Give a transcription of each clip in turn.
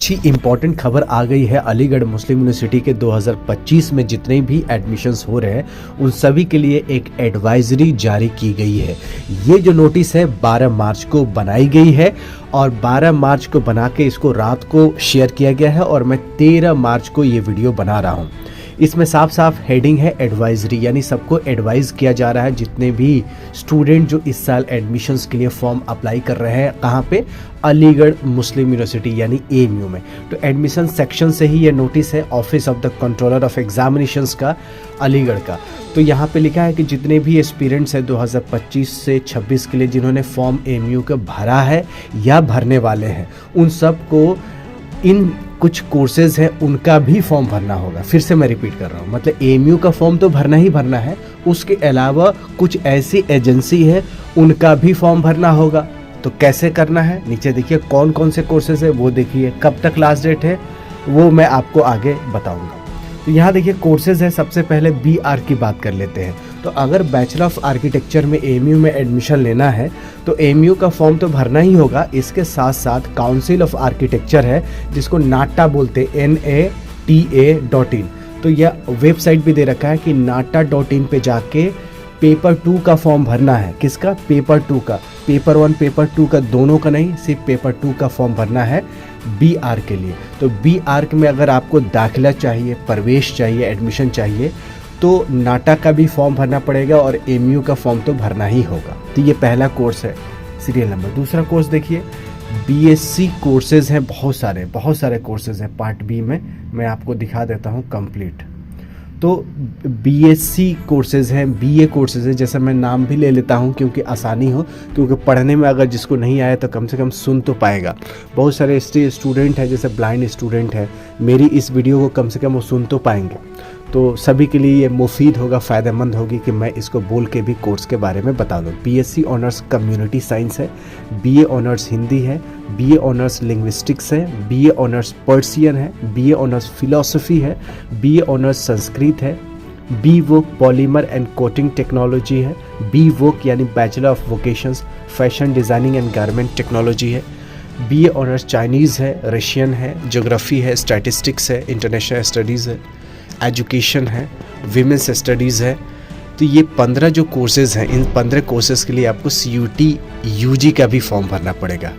अच्छी इंपॉर्टेंट खबर आ गई है। अलीगढ़ मुस्लिम यूनिवर्सिटी के 2025 में जितने भी एडमिशन्स हो रहे हैं उन सभी के लिए एक एडवाइजरी जारी की गई है। ये जो नोटिस है 12 मार्च को बनाई गई है और 12 मार्च को बना के इसको रात को शेयर किया गया है और मैं 13 मार्च को ये वीडियो बना रहा हूँ। इसमें साफ साफ हेडिंग है एडवाइजरी, यानी सबको एडवाइज़ किया जा रहा है जितने भी स्टूडेंट जो इस साल एडमिशन्स के लिए फॉर्म अप्लाई कर रहे हैं। कहाँ पे? अलीगढ़ मुस्लिम यूनिवर्सिटी यानी AMU में। तो एडमिशन सेक्शन से ही ये नोटिस है, office of the controller of examinations का, अलीगढ़ का। तो यहाँ पे लिखा है कि जितने भी एस्पिरेंट्स हैं 2025 से 26 के लिए जिन्होंने फॉर्म AMU का भरा है या भरने वाले हैं, उन सब को इन कुछ कोर्सेज़ हैं उनका भी फॉर्म भरना होगा। फिर से मैं रिपीट कर रहा हूँ, मतलब AMU का फॉर्म तो भरना ही भरना है, उसके अलावा कुछ ऐसी एजेंसी है उनका भी फॉर्म भरना होगा। तो कैसे करना है, नीचे देखिए कौन कौन से कोर्सेज है वो देखिए, कब तक लास्ट डेट है वो मैं आपको आगे बताऊंगा। तो यहाँ देखिए कोर्सेज है। सबसे पहले BR की बात कर लेते हैं। तो अगर बैचलर ऑफ आर्किटेक्चर में AMU में एडमिशन लेना है तो AMU का फॉर्म तो भरना ही होगा। इसके साथ साथ काउंसिल ऑफ आर्किटेक्चर है जिसको नाटा बोलते हैं, NATA.in। तो यह वेबसाइट भी दे रखा है कि nata.in पे जाके पेपर 2 का फॉर्म भरना है। किसका? पेपर 2 का। पेपर 1 पेपर 2 का दोनों का नहीं, सिर्फ पेपर 2 का फॉर्म भरना है BR के लिए। तो BR में अगर आपको दाखिला चाहिए, प्रवेश चाहिए, एडमिशन चाहिए तो नाटा का भी फॉर्म भरना पड़ेगा और AMU का फॉर्म तो भरना ही होगा। तो ये पहला कोर्स है, सीरियल नंबर। दूसरा कोर्स देखिए BSc कोर्सेज़ हैं, बहुत सारे कोर्सेज़ हैं। पार्ट B में मैं आपको दिखा देता हूँ कंप्लीट। तो BSc कोर्सेज़ हैं, BA कोर्सेज़ हैं। जैसे मैं नाम भी ले लेता हूं क्योंकि आसानी हो, क्योंकि पढ़ने में अगर जिसको नहीं आया तो कम से कम सुन तो पाएगा। बहुत सारे स्टूडेंट हैं, जैसे ब्लाइंड स्टूडेंट है, मेरी इस वीडियो को कम से कम वो सुन तो पाएंगे। तो सभी के लिए ये मुफीद होगा, फ़ायदेमंद होगी कि मैं इसको बोल के भी कोर्स के बारे में बता दूँ। BSc ऑनर्स कम्युनिटी साइंस है, BA ऑनर्स हिंदी है, BA ऑनर्स लिंग्विस्टिक्स है, BA ऑनर्स पर्सियन है, BA ऑनर्स फिलॉसफी है, BA ऑनर्स संस्कृत है, BVoc polymer and coating technology है, BVoc यानी bachelor of vocations fashion designing and garment technology है, BA honours Chinese है, रशियन है, ज्योग्राफी है, स्टैटिस्टिक्स है, इंटरनेशनल स्टडीज़ है, एजुकेशन है, विमेंस स्टडीज़ है। तो ये 15 जो कोर्सेज़ हैं, इन 15 कोर्सेज़ के लिए आपको CUT UG का भी फॉर्म भरना पड़ेगा।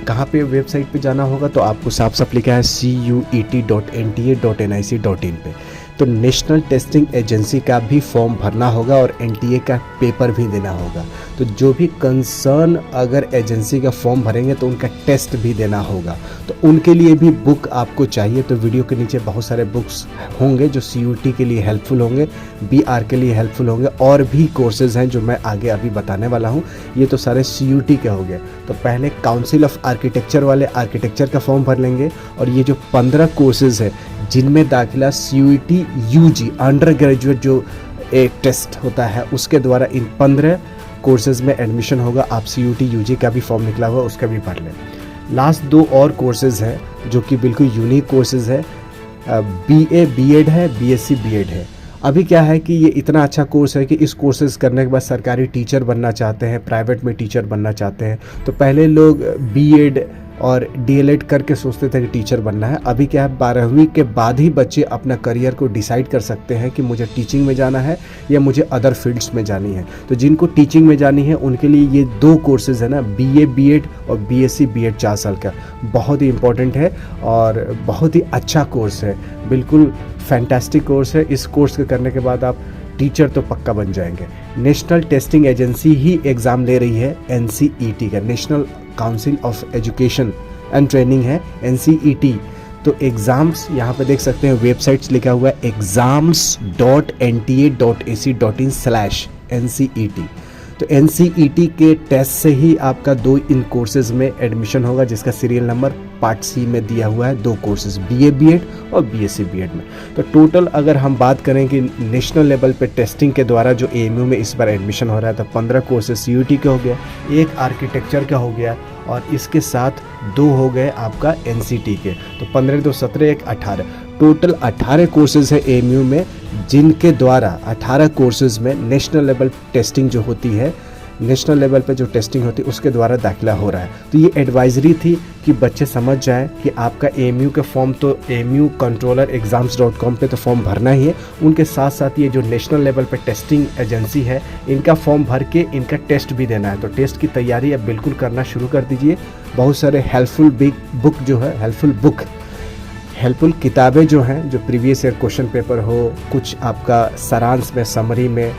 कहाँ पे? वेबसाइट पे जाना होगा तो आपको साफ साफ लिखा है CUET.NTA.nic.in पे। तो नेशनल टेस्टिंग एजेंसी का भी फॉर्म भरना होगा और NTA का पेपर भी देना होगा। तो जो भी कंसर्न अगर एजेंसी का फॉर्म भरेंगे तो उनका टेस्ट भी देना होगा। तो उनके लिए भी बुक आपको चाहिए। तो वीडियो के नीचे बहुत सारे बुक्स होंगे जो CUT के लिए हेल्पफुल होंगे, BR के लिए हेल्पफुल होंगे, और भी कोर्सेज़ हैं जो मैं आगे अभी बताने वाला हूँ। ये तो सारे CUT के हो गए। तो पहले काउंसिल ऑफ आर्किटेक्चर वाले आर्किटेक्चर का फॉर्म भर लेंगे और ये जो 15 कोर्सेज़ है जिनमें दाखिला CUT UG अंडर ग्रेजुएट जो एक टेस्ट होता है उसके द्वारा इन 15 कोर्सेज़ में एडमिशन होगा। आप CUT UG का भी फॉर्म निकला हुआ उसका भी भर लें। लास्ट 2 और कोर्सेज़ हैं जो कि बिल्कुल यूनिक कोर्सेज़ है। BA BEd है, BSc BEd है। अभी क्या है कि ये इतना अच्छा कोर्स है कि इस कोर्सेज़ करने के बाद सरकारी टीचर बनना चाहते हैं, प्राइवेट में टीचर बनना चाहते हैं। तो पहले लोग BEd और DLED करके सोचते थे कि टीचर बनना है। अभी क्या है, 12वीं के बाद ही बच्चे अपना करियर को डिसाइड कर सकते हैं कि मुझे टीचिंग में जाना है या मुझे अदर फील्ड्स में जानी है। तो जिनको टीचिंग में जानी है उनके लिए ये 2 कोर्सेज़ है ना, BA BEd और BSc BEd 4 साल का, बहुत ही इम्पोर्टेंट है और बहुत ही अच्छा कोर्स है। बिल्कुल फैंटास्टिक कोर्स है। इस कोर्स के करने के बाद आप टीचर तो पक्का बन जाएंगे। नेशनल टेस्टिंग एजेंसी ही एग्ज़ाम ले रही है, NCET का, national council of education and training है, NCET। तो एग्ज़ाम्स यहाँ पे देख सकते हैं, वेबसाइट्स लिखा हुआ है exams.nta.ac.in/NCET। तो NCET के टेस्ट से ही आपका 2 इन कोर्सेज़ में एडमिशन होगा, जिसका सीरियल नंबर पार्ट C में दिया हुआ है। 2 कोर्सेज़ BA BEd और BSc BEd में। तो टोटल अगर हम बात करें कि नेशनल लेवल पे टेस्टिंग के द्वारा जो AMU में इस बार एडमिशन हो रहा है, तो 15 कोर्सेज CUT के हो गया, 1 आर्किटेक्चर का हो गया और इसके साथ 2 हो गए आपका NCT के। तो 15 2 17 1 18, टोटल 18 कोर्सेज़ है AMU में, जिनके द्वारा 18 कोर्सेज़ में नेशनल लेवल टेस्टिंग जो होती है नेशनल लेवल पे जो टेस्टिंग होती है उसके द्वारा दाखिला हो रहा है। तो ये एडवाइजरी थी कि बच्चे समझ जाएं कि आपका AMU के फॉर्म तो amucontrollerexams.com पे तो फॉर्म भरना ही है, उनके साथ साथ ये जो नेशनल लेवल पे टेस्टिंग एजेंसी है इनका फॉर्म भर के इनका टेस्ट भी देना है। तो टेस्ट की तैयारी अब बिल्कुल करना शुरू कर दीजिए। बहुत सारे हेल्पफुल किताबें जो हैं, जो प्रीवियस ईयर क्वेश्चन पेपर हो, कुछ आपका सारांश में, समरी में,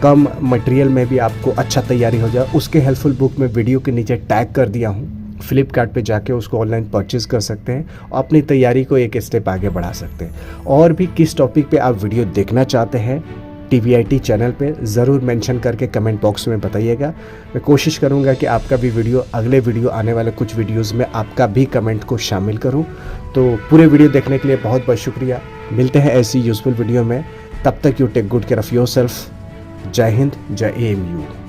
कम मटेरियल में भी आपको अच्छा तैयारी हो जाए, उसके हेल्पफुल बुक में वीडियो के नीचे टैग कर दिया हूँ। फ्लिपकार्ट पे जाके उसको ऑनलाइन परचेज़ कर सकते हैं और अपनी तैयारी को एक स्टेप आगे बढ़ा सकते हैं। और भी किस टॉपिक पे आप वीडियो देखना चाहते हैं TVIT चैनल पे ज़रूर मेंशन करके कमेंट बॉक्स में बताइएगा। मैं कोशिश करूँगा कि आपका भी वीडियो, अगले वीडियो आने वाले कुछ वीडियोज़ में आपका भी कमेंट को शामिल करूँ। तो पूरे वीडियो देखने के लिए बहुत बहुत शुक्रिया। मिलते हैं ऐसी यूज़फुल वीडियो में, तब तक you take good care of yourself. जय हिंद, जय AMU।